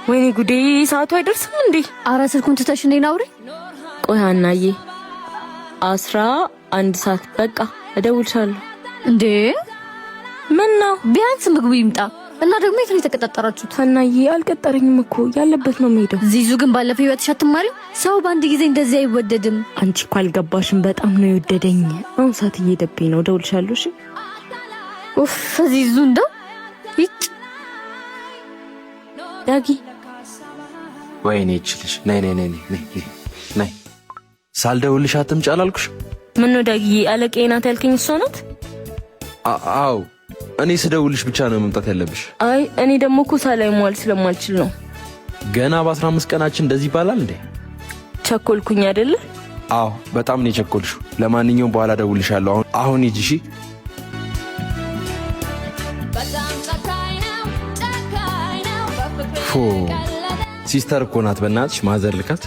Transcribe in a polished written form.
ወይኔ ጉዴ ሰዓቱ አይደርስም እንዴ? አረ ስልኩን ትተሽ ነኝ አውሪ። ቆይ ሀናዬ 11 ሰዓት በቃ እደውልሻለሁ። እንዴ ምን ነው? ቢያንስ ምግቡ ይምጣ እና ደግሞ የት ነው የተቀጣጠራችሁት? ሀናዬ አልቀጠረኝም እኮ ያለበት ነው የምሄደው። ዚዙ ግን ባለፈው ህይወትሽ አትማሪም? ሰው በአንድ ጊዜ እንደዚህ አይወደድም። አንቺ እኮ አልገባሽም። በጣም ነው የወደደኝ። አሁን ሰዓት እየሄደብኝ ነው። እደውልሻለሁ እሺ? ኡፍ ዚዙ እንደው ይጭ ዳጊ ወይኔ እችልሽ ነይ ሳልደውልሽ አትምጪ አላልኩሽ? ምን ነው ዳጊ አለቃዬ ናት ያልከኝ እሷ ናት? አዎ እኔ ስደውልሽ ብቻ ነው መምጣት ያለብሽ። አይ እኔ ደግሞ እኮ ሳላይ መዋል ስለማልችል ነው። ገና በ15 ቀናችን እንደዚህ ይባላል እንዴ? ቸኮልኩኝ አይደለ? አዎ በጣም ነው የቸኮልሽው። ለማንኛውም በኋላ ደውልሻለሁ። አሁን ሂጂ እሺ? ሲስተር እኮ ናት። በእናትሽ ማዘር ልካት